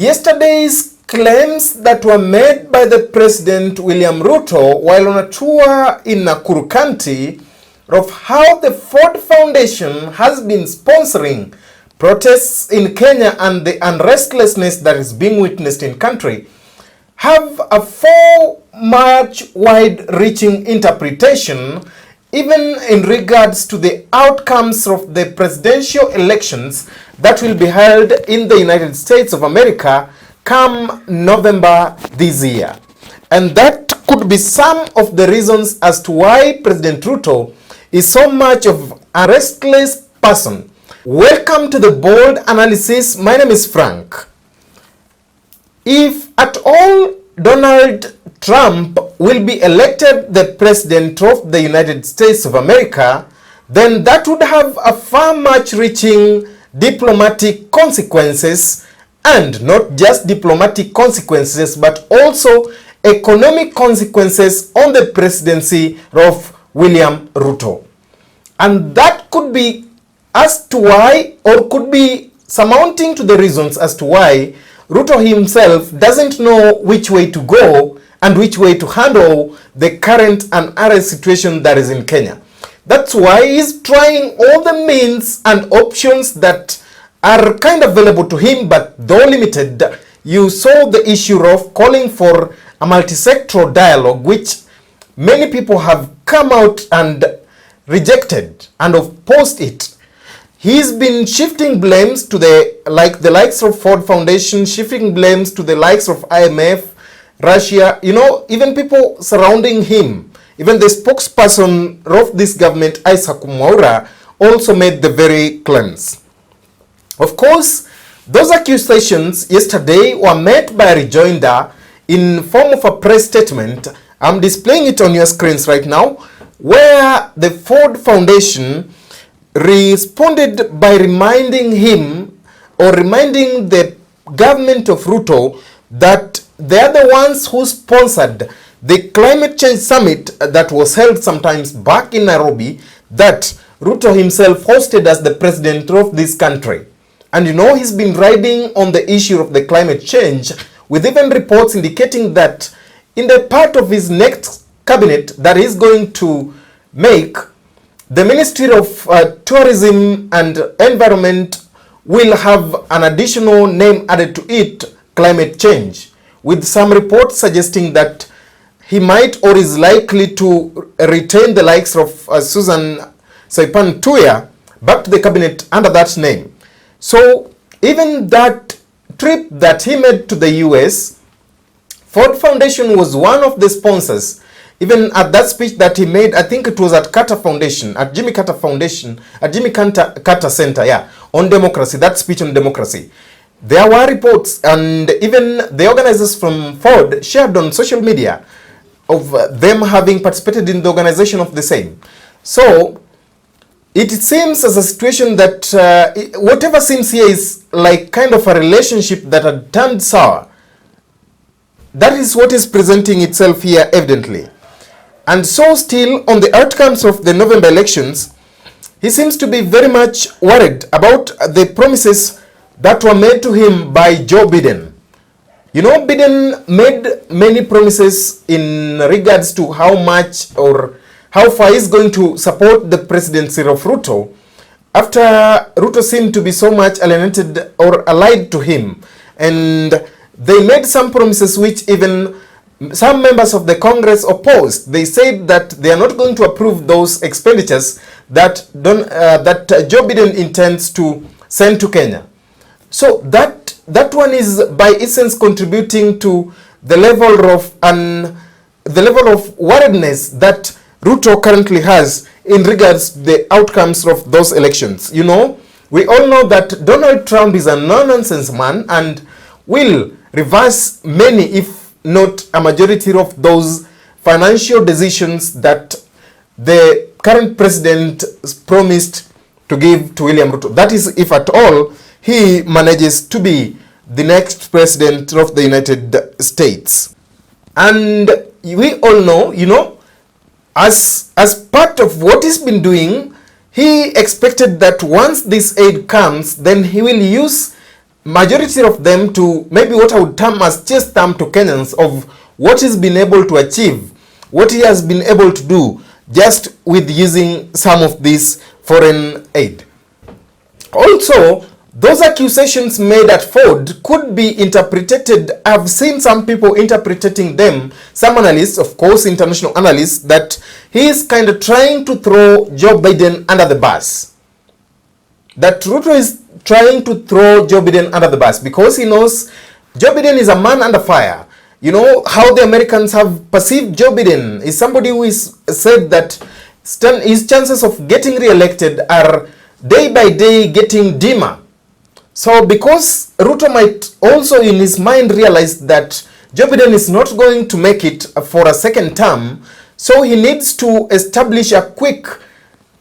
Yesterday's claims that were made by the President William Ruto while on a tour in Nakuru County of how the Ford Foundation has been sponsoring protests in Kenya and the unrestlessness that is being witnessed in country have a much wide-reaching interpretation even in regards to the outcomes of the presidential elections that will be held in the United States of America come November this year. And that could be some of the reasons as to why President Ruto is so much of a restless person. Welcome to the Bold Analysis. My name is Frank. If at all Donald Trump will be elected the President of the United States of America, then that would have a far much reaching diplomatic consequences, and not just diplomatic consequences but also economic consequences on the presidency of William Ruto. And that could be as to why, or could be surmounting to the reasons as to why Ruto himself doesn't know which way to go and which way to handle the current and current situation that is in Kenya. That's why he's trying all the means and options that are kind of available to him, but though limited. You saw the issue of calling for a multi-sectoral dialogue, which many people have come out and rejected and opposed it. He's been shifting blames to the likes of Ford Foundation, shifting blames to the likes of IMF, Russia, even people surrounding him. Even the spokesperson of this government, Isaac Mwaura, also made the very claims. Of course, those accusations yesterday were met by a rejoinder in form of a press statement. I'm displaying it on your screens right now, where the Ford Foundation responded by reminding him, or reminding the government of Ruto, that they are the ones who sponsored the climate change summit that was held sometimes back in Nairobi, that Ruto himself hosted as the president of this country. And he's been riding on the issue of the climate change, with even reports indicating that in the part of his next cabinet that he's going to make, the Ministry of Tourism and Environment will have an additional name added to it, climate change, with some reports suggesting that he might or is likely to retain the likes of Susan Saipan Tuya back to the cabinet under that name. So even that trip that he made to the US, Ford Foundation was one of the sponsors. Even at that speech that he made, I think it was at Kata Foundation, at Jimmy Kata Foundation, at Jimmy Kata Center, on democracy, that speech on democracy. There were reports, and even the organizers from Ford shared on social media of them having participated in the organization of the same. So it seems as a situation that whatever seems here is like kind of a relationship that had turned sour. That is what is presenting itself here evidently. And so still on the outcomes of the November elections, he seems to be very much worried about the promises that were made to him by Joe Biden. Biden made many promises in regards to how much or how far he's going to support the presidency of Ruto, after Ruto seemed to be so much alienated or allied to him. And they made some promises which even some members of the Congress opposed. They said that they are not going to approve those expenditures that Joe Biden intends to send to Kenya. So that one is by essence contributing to the level of worriedness that Ruto currently has in regards to the outcomes of those elections. We all know that Donald Trump is a no-nonsense man and will reverse many, if not a majority of those financial decisions that the current president promised to give to William Ruto. That is, if at all he manages to be the next president of the United States. And we all know, as part of what he's been doing, he expected that once this aid comes, then he will use majority of them to maybe what I would term as chest thumb to Kenyans of what he's been able to achieve, what he has been able to do just with using some of this foreign aid. Also, those accusations made at Ford could be interpreted, I've seen some people interpreting them, some analysts, of course, international analysts, that he is kind of trying to throw Joe Biden under the bus. That Ruto is trying to throw Joe Biden under the bus because he knows Joe Biden is a man under fire. You know how the Americans have perceived Joe Biden is somebody who is said that his chances of getting re-elected are day by day getting dimmer. So because Ruto might also in his mind realize that Joe Biden is not going to make it for a second term, so he needs to establish a quick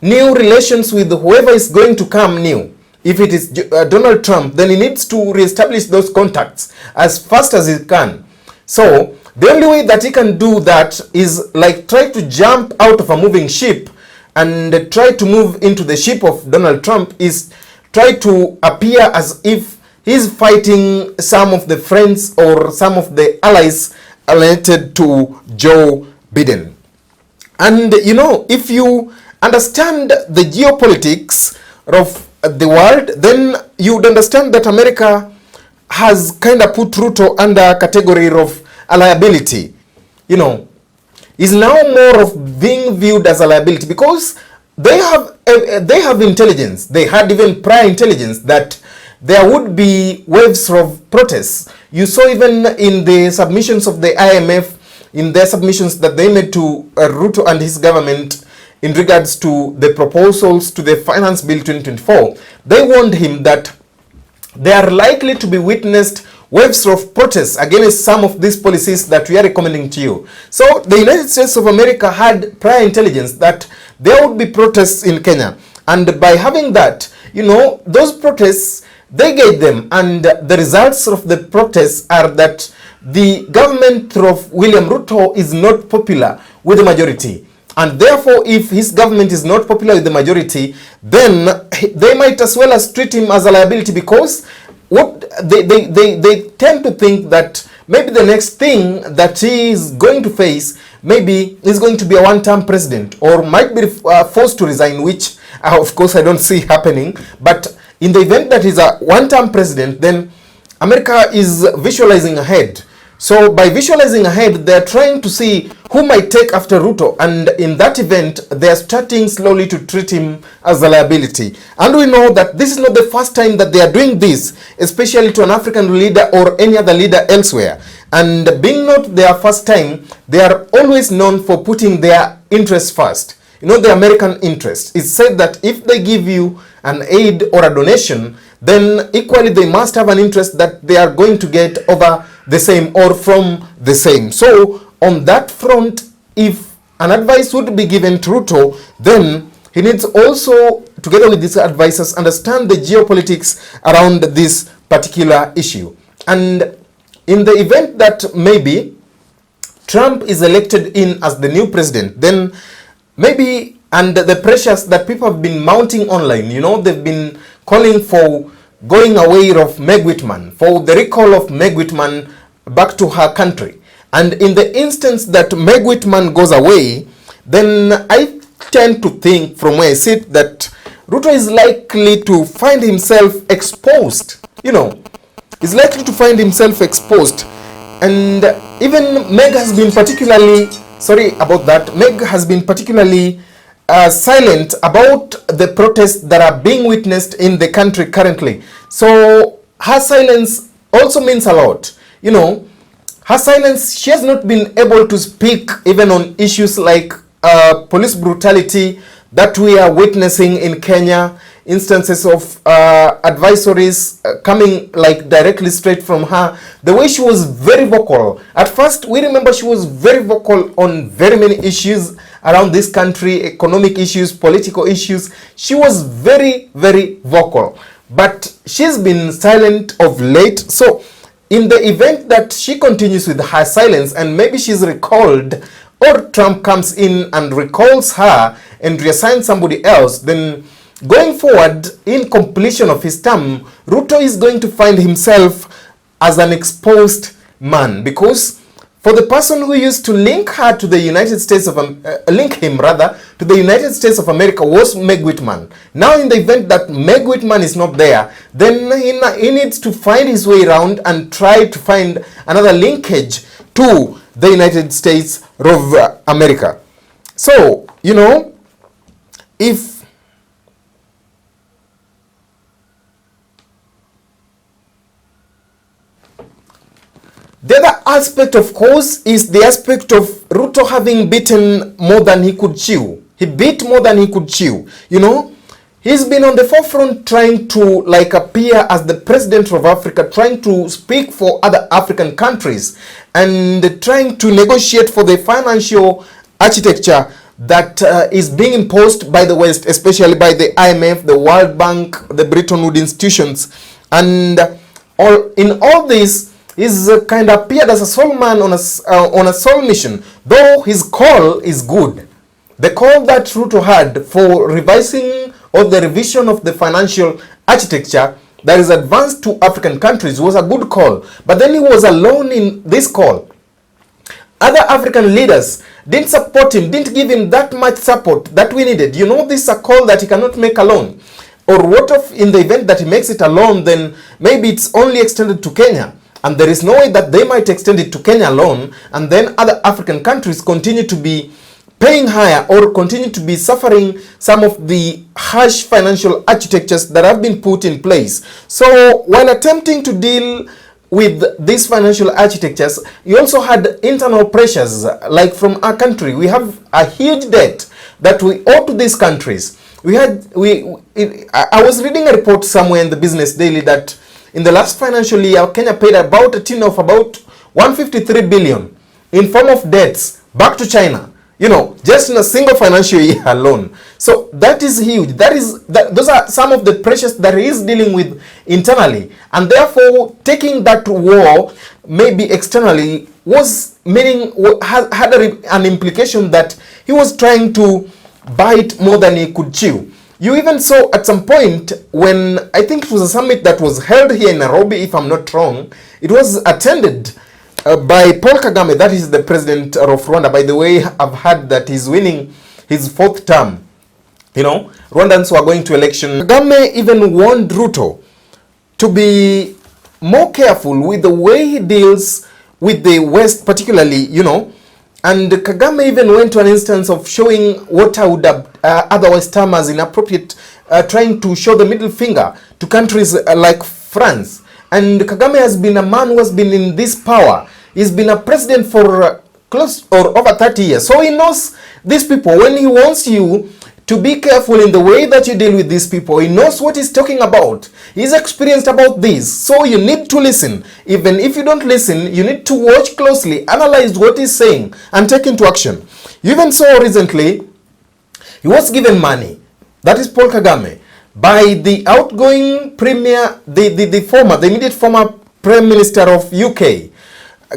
new relations with whoever is going to come new. If it is Donald Trump, then he needs to reestablish those contacts as fast as he can. So the only way that he can do that is like try to jump out of a moving ship and try to move into the ship of Donald Trump is try to appear as if he's fighting some of the friends or some of the allies related to Joe Biden. And you know, if you understand the geopolitics of the world, then you would understand that America has kind of put Ruto under a category of a liability. You know, is now more of being viewed as a liability because they have intelligence. They had even prior intelligence that there would be waves of protests. You saw even in the submissions of the IMF, in their submissions that they made to Ruto and his government in regards to the proposals to the Finance Bill 2024, they warned him that there are likely to be witnessed waves of protests against some of these policies that we are recommending to you. So the United States of America had prior intelligence that there would be protests in Kenya. And by having that, you know, those protests, they gave them. And the results of the protests are that the government of William Ruto is not popular with the majority. And therefore, if his government is not popular with the majority, then they might as well as treat him as a liability because what they tend to think that maybe the next thing that he is going to face maybe is going to be a one-term president or might be forced to resign, which of course I don't see happening. But in the event that he's a one-term president, then America is visualizing ahead. So by visualizing ahead, they're trying to see who might take after Ruto. And in that event, they're starting slowly to treat him as a liability. And we know that this is not the first time that they are doing this, especially to an African leader or any other leader elsewhere. And being not their first time, they are always known for putting their interests first. You know, the American interest. It's said that if they give you an aid or a donation, then equally they must have an interest that they are going to get over the same or from the same. So on that front, if an advice would be given to Ruto, then he needs also, together with these advisors, understand the geopolitics around this particular issue. And in the event that maybe Trump is elected in as the new president, then maybe, and the pressures that people have been mounting online, you know, they've been calling for going away of Meg Whitman, for the recall of Meg Whitman back to her country. And in the instance that Meg Whitman goes away, then I tend to think from where I sit that Ruto is likely to find himself exposed. You know, is likely to find himself exposed. And even Meg has been particularly, sorry about that, Meg has been particularly silent about the protests that are being witnessed in the country currently. So her silence also means a lot. You know, her silence, she has not been able to speak even on issues like police brutality that we are witnessing in Kenya, instances of advisories coming like directly straight from her. The way she was very vocal. At first, we remember she was very vocal on very many issues around this country, economic issues, political issues. She was very, very vocal. But she's been silent of late. So in the event that she continues with her silence and maybe she's recalled or Trump comes in and recalls her and reassigns somebody else, then going forward in completion of his term, Ruto is going to find himself as an exposed man, because for the person who used to link her to the United States of link him rather to the United States of America was Meg Whitman. Now, in the event that Meg Whitman is not there, then he needs to find his way around and try to find another linkage to the United States of America. So, you know, if the other aspect, of course, is the aspect of Ruto having bitten more than he could chew. He bit more than he could chew. You know, he's been on the forefront trying to like appear as the president of Africa, trying to speak for other African countries and trying to negotiate for the financial architecture that is being imposed by the West, especially by the IMF, the World Bank, the Bretton Woods institutions. And in all this, he's kind of appeared as a soul man on a soul mission, though his call is good. The call that Ruto had for revising or the revision of the financial architecture that is advanced to African countries was a good call. But then he was alone in this call. Other African leaders didn't support him, didn't give him that much support that we needed. You know, this is a call that he cannot make alone. Or what if in the event that he makes it alone, then maybe it's only extended to Kenya. And there is no way that they might extend it to Kenya alone, and then other African countries continue to be paying higher or continue to be suffering some of the harsh financial architectures that have been put in place. So while attempting to deal with these financial architectures, you also had internal pressures, like from our country. We have a huge debt that we owe to these countries. I was reading a report somewhere in the Business Daily that in the last financial year, Kenya paid about a tune of about 153 billion in form of debts back to China, you know, just in a single financial year alone. So that is huge. Those are some of the pressures that he is dealing with internally. And therefore, taking that war maybe externally was meaning, had an implication that he was trying to bite more than he could chew. You even saw at some point when, I think it was a summit that was held here in Nairobi, if I'm not wrong, it was attended by Paul Kagame, that is the president of Rwanda. By the way, I've heard that he's winning his 4th term. You know, Rwandans who are going to election. Kagame even warned Ruto to be more careful with the way he deals with the West, particularly, you know. And Kagame even went to an instance of showing what I would have otherwise term as inappropriate, trying to show the middle finger to countries like France. And Kagame has been a man who has been in this power. He's been a president for close or over 30 years. So he knows these people. When he wants you to be careful in the way that you deal with these people, he knows what he's talking about. He's experienced about this. So you need to listen. Even if you don't listen, you need to watch closely, analyze what he's saying, and take into action. You even saw recently, he was given money, that is Paul Kagame, by the outgoing premier, the immediate former Prime Minister of UK.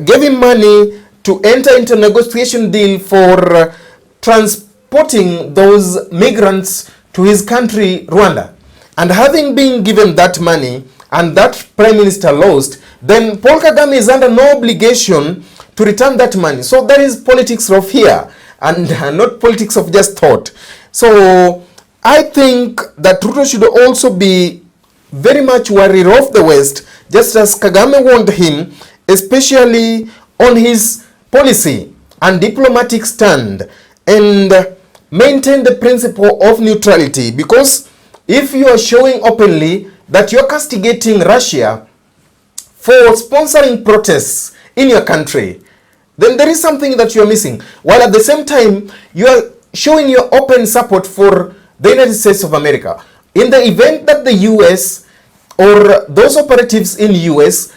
Gave him money to enter into a negotiation deal for transporting those migrants to his country, Rwanda. And having been given that money and that Prime Minister lost, then Paul Kagame is under no obligation to return that money. So that is politics of here and not politics of just thought. So I think that Ruto should also be very much worried of the West, just as Kagame warned him, especially on his policy and diplomatic stand, and maintain the principle of neutrality. Because if you are showing openly that you're castigating Russia for sponsoring protests in your country, then there is something that you're missing. While at the same time, you are showing your open support for the United States of America. In the event that the US or those operatives in US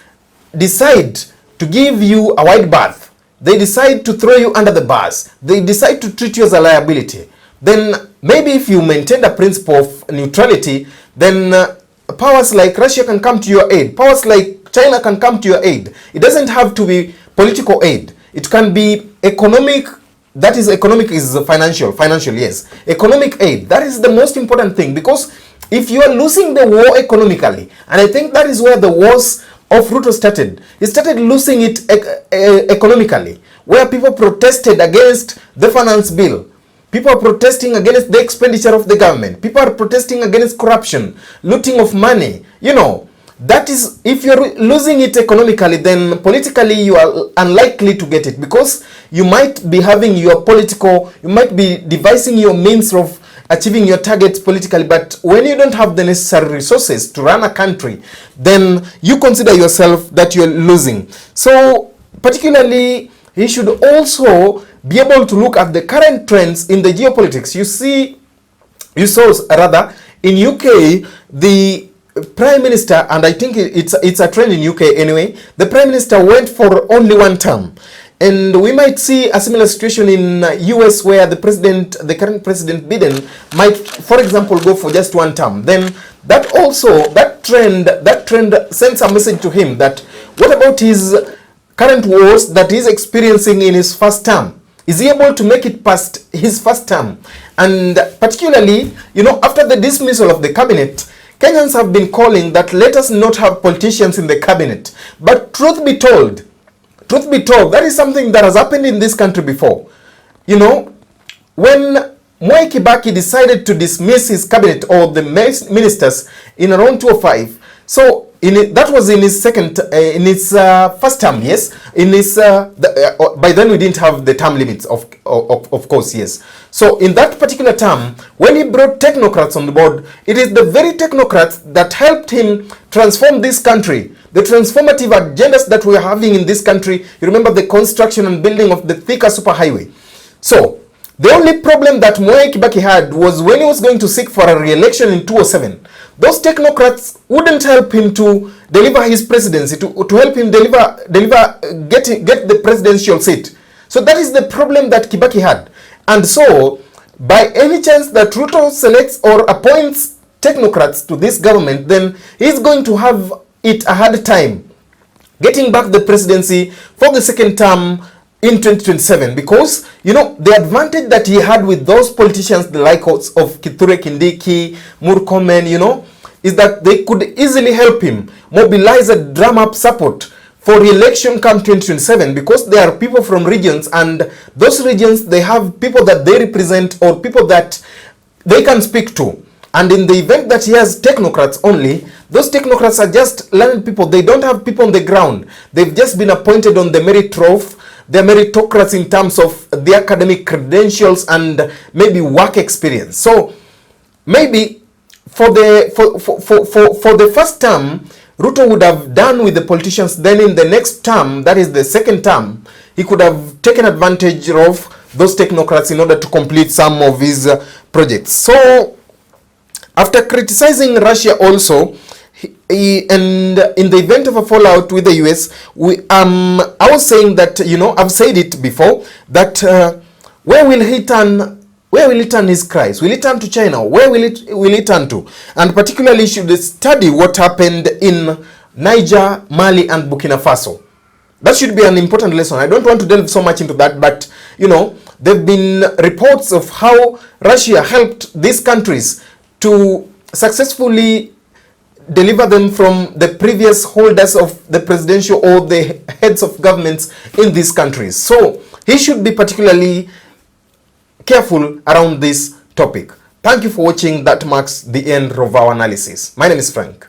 decide to give you a wide berth, they decide to throw you under the bus, they decide to treat you as a liability, then maybe if you maintain the principle of neutrality, then powers like Russia can come to your aid, powers like China can come to your aid. It doesn't have to be political aid. It can be economic that is economic, is financial, yes. Economic aid, that is the most important thing, because if you are losing the war economically, and I think that is where the wars of Ruto started. He started losing it economically, where people protested against the finance bill. People are protesting against the expenditure of the government. People are protesting against corruption, looting of money. You know, that is, if you're losing it economically, then politically you are unlikely to get it, because you might be having your political, you might be devising your means of achieving your targets politically, but when you don't have the necessary resources to run a country, then you consider yourself that you're losing. So particularly, he should also be able to look at the current trends in the geopolitics. You saw rather in UK, the Prime Minister, and I think it's a trend in UK anyway, the Prime Minister went for only one term. And we might see a similar situation in US, where the current president Biden might, for example, go for just one term. Then that trend sends a message to him that what about his current wars that he's experiencing in his first term? Is he able to make it past his first term? And particularly, you know, after the dismissal of the cabinet, Kenyans have been calling that let us not have politicians in the cabinet. But truth be told, that is something that has happened in this country before. You know, when Mwai Kibaki decided to dismiss his cabinet or the ministers in around 2005, so that was in his first term, yes. By then we didn't have the term limits, of course, yes. So in that particular term, when he brought technocrats on the board, it is the very technocrats that helped him transform this country. The transformative agendas that we are having in this country, you remember the construction and building of the Thika superhighway. So the only problem that Mwai Kibaki had was when he was going to seek for a re-election in 2007. Those technocrats wouldn't help him to deliver his presidency, to help him get the presidential seat. So that is the problem that Kibaki had. And so, by any chance that Ruto selects or appoints technocrats to this government, then he's going to have it a hard time getting back the presidency for the second term in 2027, because, you know, the advantage that he had with those politicians, the likes of Kithure Kindiki, Murkomen, you know, is that they could easily help him mobilize a drum up support for re-election come 2027, because they are people from regions, and those regions, they have people that they represent or people that they can speak to. And in the event that he has technocrats only, those technocrats are just learned people. They don't have people on the ground. They've just been appointed on the merit trough. They're meritocrats in terms of the academic credentials and maybe work experience. So maybe for the first term, Ruto would have done with the politicians. Then in the next term, that is the second term, he could have taken advantage of those technocrats in order to complete some of his projects. So after criticizing Russia also, and in the event of a fallout with the US, I was saying that, you know, I've said it before, that where will he turn his cries? Will he turn to China? Where will he turn to? And particularly should study what happened in Niger, Mali, and Burkina Faso. That should be an important lesson. I don't want to delve so much into that, but, you know, there have been reports of how Russia helped these countries to successfully deliver them from the previous holders of the presidential or the heads of governments in these countries. So he should be particularly careful around this topic. Thank you for watching. That marks the end of our analysis. My name is Frank.